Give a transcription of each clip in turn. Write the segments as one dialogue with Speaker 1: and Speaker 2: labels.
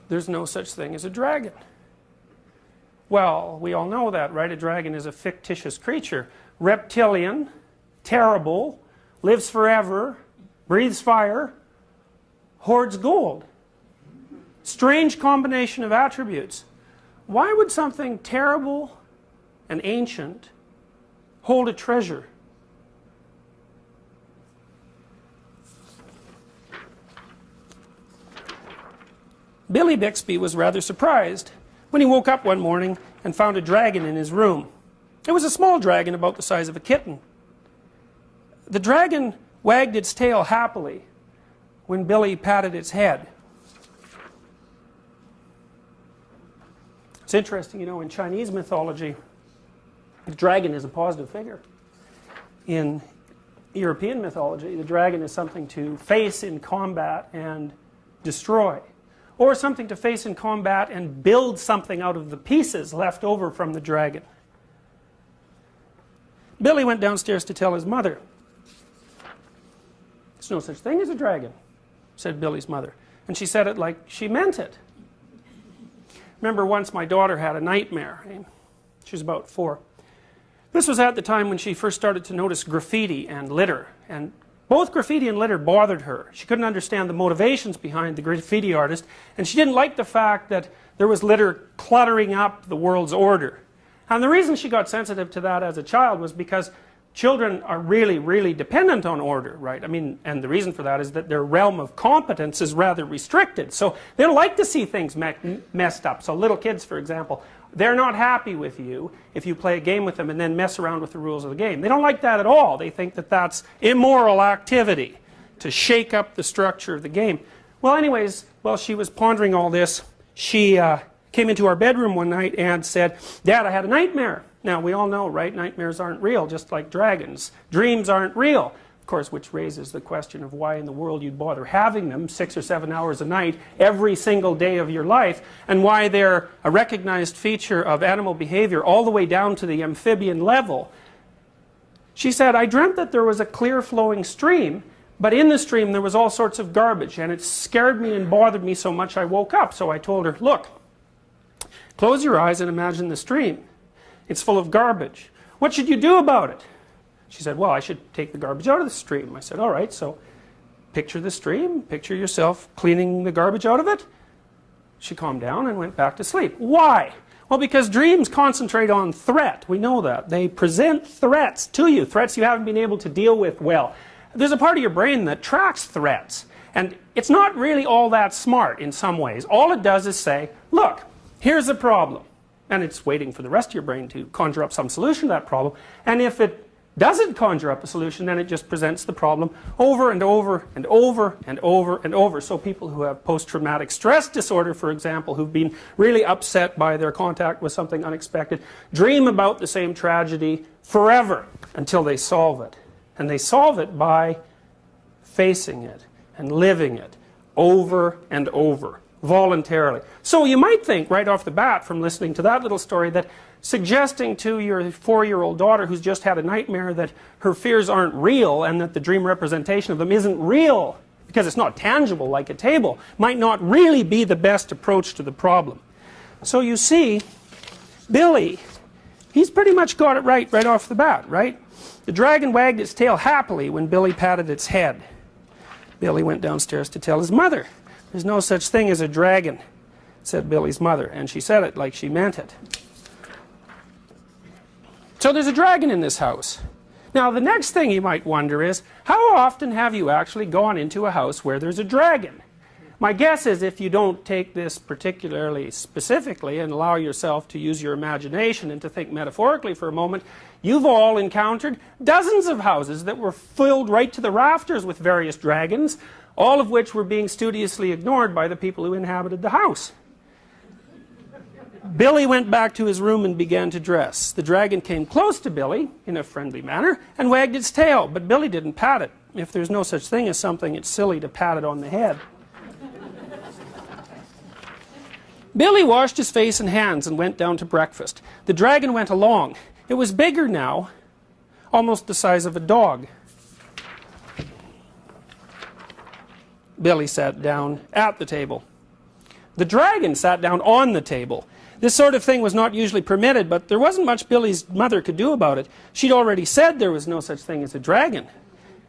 Speaker 1: there's no such thing as a dragon. Well, we all know that, right? A dragon is a fictitious creature. Reptilian, terrible, lives forever, breathes fire, hoards gold. Strange combination of attributes. Why would something terrible and ancient hold a treasure? Billy Bixby was rather surprised when he woke up one morning and found a dragon in his room. It was a small dragon about the size of a kitten. The dragon wagged its tail happily when Billy patted its head. It's interesting, you know, in Chinese mythology, the dragon is a positive figure. In European mythology, the dragon is something to face in combat and destroy, or something to face in combat and build something out of the pieces left over from the dragon. Billy went downstairs to tell his mother. "There's no such thing as a dragon," said Billy's mother. And she said it like she meant it. Remember once my daughter had a nightmare. She was about 4. This was at the time when she first started to notice graffiti and litter. And both graffiti and litter bothered her. She couldn't understand the motivations behind the graffiti artist. And she didn't like the fact that there was litter cluttering up the world's order. And the reason she got sensitive to that as a child was because children are really, really dependent on order, right? I mean, and the reason for that is that their realm of competence is rather restricted. So they don't like to see things messed up. So little kids, for example, they're not happy with you if you play a game with them and then mess around with the rules of the game. They don't like that at all. They think that that's immoral activity, to shake up the structure of the game. Well, anyways, while she was pondering all this, she came into our bedroom one night and said, "Dad, I had a nightmare." Now, we all know, right, nightmares aren't real, just like dragons. Dreams aren't real. Of course, which raises the question of why in the world you'd bother having them 6 or 7 hours a night every single day of your life, and why they're a recognized feature of animal behavior all the way down to the amphibian level. She said, "I dreamt that there was a clear flowing stream, but in the stream there was all sorts of garbage, and it scared me and bothered me so much I woke up." So I told her, "Look, close your eyes and imagine the stream. It's full of garbage. What should you do about it?" She said, "Well, I should take the garbage out of the stream." I said, "All right, so picture the stream, picture yourself cleaning the garbage out of it." She calmed down and went back to sleep. Why? Well, because dreams concentrate on threat. We know that. They present threats to you, threats you haven't been able to deal with well. There's a part of your brain that tracks threats, and it's not really all that smart in some ways. All it does is say, "Look, here's the problem." And it's waiting for the rest of your brain to conjure up some solution to that problem. And if it doesn't conjure up a solution, then it just presents the problem over and over and over and over and over. So people who have post-traumatic stress disorder, for example, who've been really upset by their contact with something unexpected, dream about the same tragedy forever until they solve it. And they solve it by facing it and living it over and over, voluntarily. So you might think right off the bat from listening to that little story that suggesting to your 4-year-old daughter who's just had a nightmare that her fears aren't real and that the dream representation of them isn't real because it's not tangible like a table might not really be the best approach to the problem. So you see, Billy, he's pretty much got it right off the bat, right? The dragon wagged its tail happily when Billy patted its head. Billy went downstairs to tell his mother. "There's no such thing as a dragon," said Billy's mother, and she said it like she meant it. So there's a dragon in this house. Now the next thing you might wonder is, how often have you actually gone into a house where there's a dragon? My guess is if you don't take this particularly specifically and allow yourself to use your imagination and to think metaphorically for a moment, you've all encountered dozens of houses that were filled right to the rafters with various dragons, all of which were being studiously ignored by the people who inhabited the house. Billy went back to his room and began to dress. The dragon came close to Billy in a friendly manner and wagged its tail, but Billy didn't pat it. If there's no such thing as something, it's silly to pat it on the head. Billy washed his face and hands and went down to breakfast. The dragon went along. It was bigger now, almost the size of a dog. Billy sat down at the table. The dragon sat down on the table. This sort of thing was not usually permitted, but there wasn't much Billy's mother could do about it. She'd already said there was no such thing as a dragon.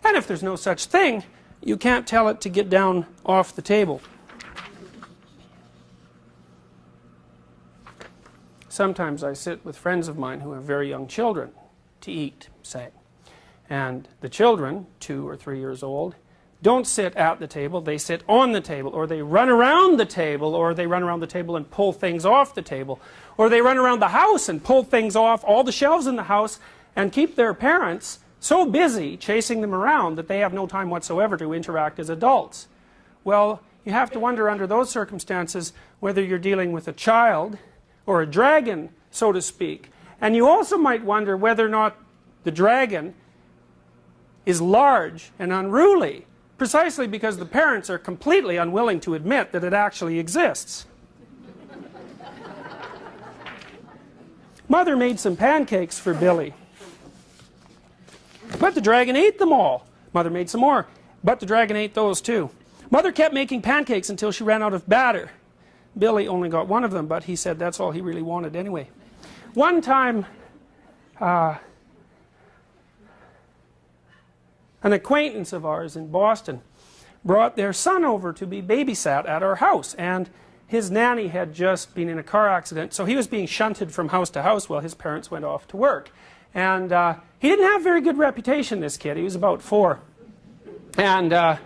Speaker 1: And if there's no such thing, you can't tell it to get down off the table. Sometimes I sit with friends of mine who have very young children to eat, say. And the children, 2 or 3 years old, don't sit at the table, they sit on the table, or they run around the table, or they run around the table and pull things off the table, or they run around the house and pull things off all the shelves in the house and keep their parents so busy chasing them around that they have no time whatsoever to interact as adults. Well, you have to wonder under those circumstances whether you're dealing with a child or a dragon, so to speak. And you also might wonder whether or not the dragon is large and unruly, precisely because the parents are completely unwilling to admit that it actually exists. Mother made some pancakes for Billy, but the dragon ate them all. Mother made some more, but the dragon ate those too. Mother kept making pancakes until she ran out of batter. Billy only got one of them, but he said that's all he really wanted anyway. One time, an acquaintance of ours in Boston brought their son over to be babysat at our house, and his nanny had just been in a car accident, so he was being shunted from house to house while his parents went off to work. And he didn't have a very good reputation, this kid. He was about 4. And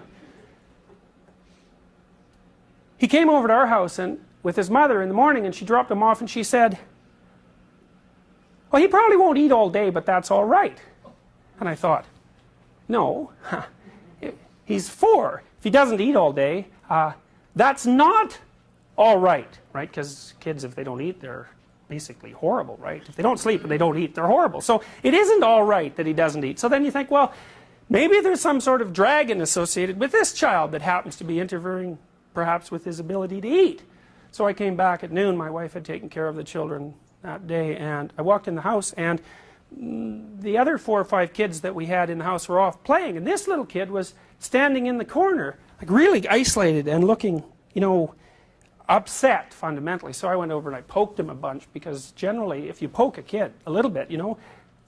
Speaker 1: he came over to our house and with his mother in the morning, and she dropped him off and she said, well, he probably won't eat all day, but that's all right. And I thought, no, he's 4. If he doesn't eat all day, that's not all right, right? Because kids, if they don't eat, they're basically horrible, right? If they don't sleep and they don't eat, they're horrible. So it isn't all right that he doesn't eat. So then you think, well, maybe there's some sort of dragon associated with this child that happens to be interfering perhaps with his ability to eat. So I came back at noon. My wife had taken care of the children that day, and I walked in the house, and the other 4 or 5 kids that we had in the house were off playing, and this little kid was standing in the corner, like really isolated and looking, you know, upset fundamentally. So I went over and I poked him a bunch, because generally if you poke a kid a little bit, you know,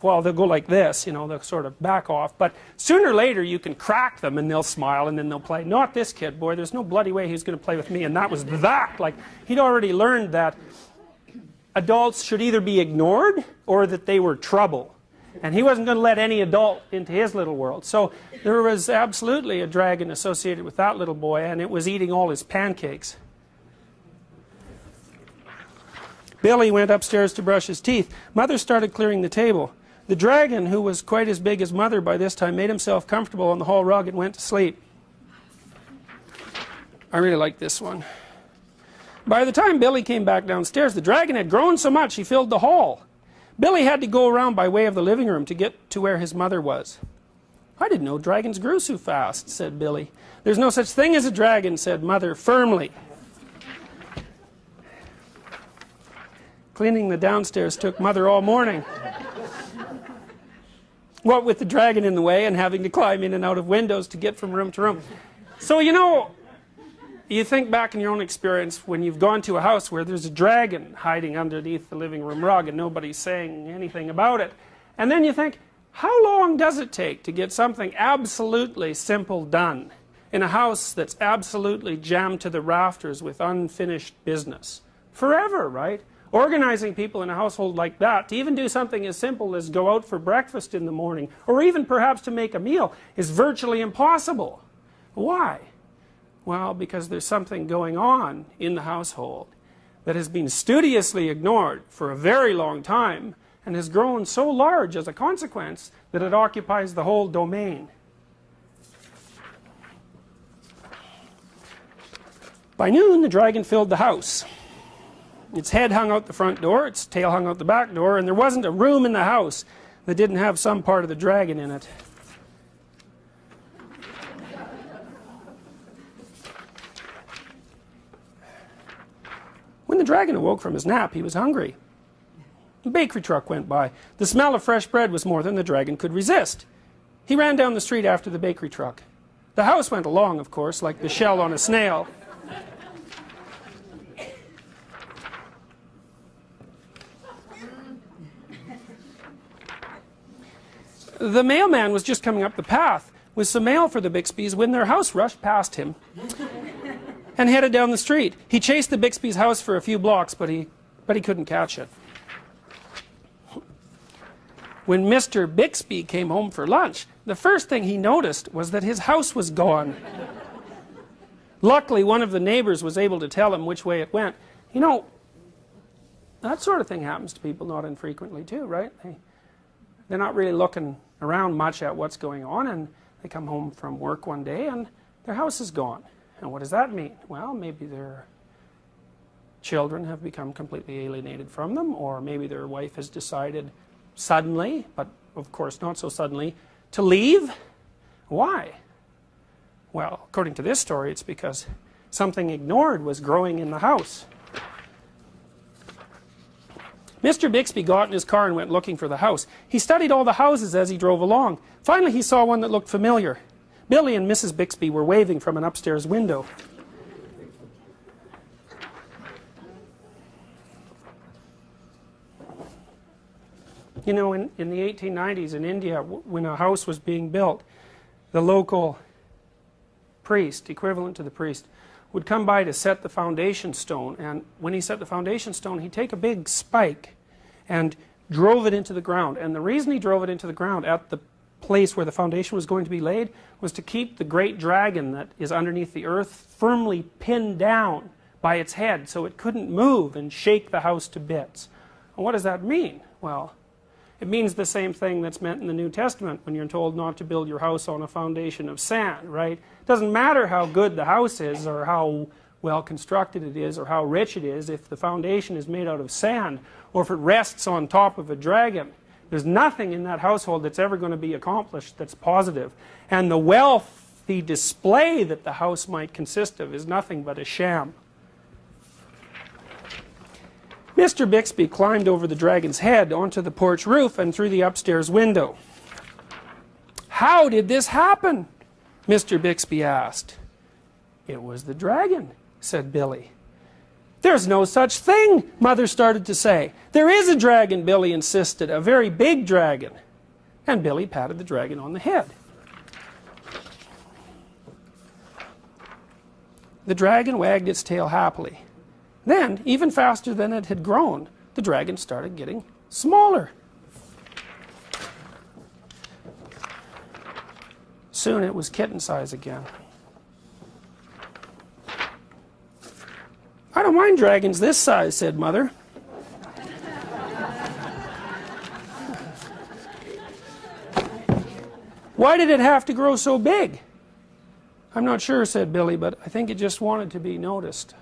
Speaker 1: well, they'll go like this, you know, they'll sort of back off, but sooner or later you can crack them and they'll smile and then they'll play. Not this kid, boy, there's no bloody way he's going to play with me, and that was that. Like, he'd already learned that adults should either be ignored or that they were trouble, and he wasn't going to let any adult into his little world. So there was absolutely a dragon associated with that little boy, and it was eating all his pancakes. Billy went upstairs to brush his teeth. Mother started clearing the table. The dragon, who was quite as big as Mother by this time, made himself comfortable on the hall rug and went to sleep. I really like this one. By the time Billy came back downstairs, the dragon had grown so much he filled the hall. Billy had to go around by way of the living room to get to where his mother was. I didn't know dragons grew so fast, said Billy. There's no such thing as a dragon, said Mother firmly. Cleaning the downstairs took Mother all morning. What with the dragon in the way and having to climb in and out of windows to get from room to room. So, you know, you think back in your own experience when you've gone to a house where there's a dragon hiding underneath the living room rug and nobody's saying anything about it. And then you think, how long does it take to get something absolutely simple done in a house that's absolutely jammed to the rafters with unfinished business? Forever, right? Organizing people in a household like that, to even do something as simple as go out for breakfast in the morning, or even perhaps to make a meal, is virtually impossible. Why? Well, because there's something going on in the household that has been studiously ignored for a very long time and has grown so large as a consequence that it occupies the whole domain. By noon, the dragon filled the house. Its head hung out the front door, its tail hung out the back door, and there wasn't a room in the house that didn't have some part of the dragon in it. When the dragon awoke from his nap, he was hungry. A bakery truck went by. The smell of fresh bread was more than the dragon could resist. He ran down the street after the bakery truck. The house went along, of course, like the shell on a snail. The mailman was just coming up the path with some mail for the Bixbys when their house rushed past him and headed down the street. He chased the Bixby's house for a few blocks, but he couldn't catch it. When Mr. Bixby came home for lunch, the first thing he noticed was that his house was gone. Luckily, one of the neighbors was able to tell him which way it went. You know, that sort of thing happens to people not infrequently too, right? They're not really looking around much at what's going on, and they come home from work one day and their house is gone. And what does that mean? Well, maybe their children have become completely alienated from them, or maybe their wife has decided suddenly, but of course not so suddenly, to leave. Why? Well, according to this story, it's because something ignored was growing in the house. Mr. Bixby got in his car and went looking for the house. He studied all the houses as he drove along. Finally, he saw one that looked familiar. Billy and Mrs. Bixby were waving from an upstairs window. You know, in the 1890s in India, when a house was being built, the local priest, equivalent to the priest, would come by to set the foundation stone, and when he set the foundation stone, he'd take a big spike and drove it into the ground. And the reason he drove it into the ground at the place where the foundation was going to be laid was to keep the great dragon that is underneath the earth firmly pinned down by its head so it couldn't move and shake the house to bits. And what does that mean? Well, it means the same thing that's meant in the New Testament when you're told not to build your house on a foundation of sand, right? It doesn't matter how good the house is or how well constructed it is or how rich it is if the foundation is made out of sand or if it rests on top of a dragon. There's nothing in that household that's ever going to be accomplished that's positive. And the wealthy display that the house might consist of is nothing but a sham. Mr. Bixby climbed over the dragon's head onto the porch roof and through the upstairs window. "How did this happen?" Mr. Bixby asked. "It was the dragon," said Billy. "There's no such thing," Mother started to say. "There is a dragon," Billy insisted, "a very big dragon." And Billy patted the dragon on the head. The dragon wagged its tail happily. Then, even faster than it had grown, the dragon started getting smaller. Soon it was kitten size again. "I don't mind dragons this size," said Mother. "Why did it have to grow so big?" "I'm not sure," said Billy, "but I think it just wanted to be noticed."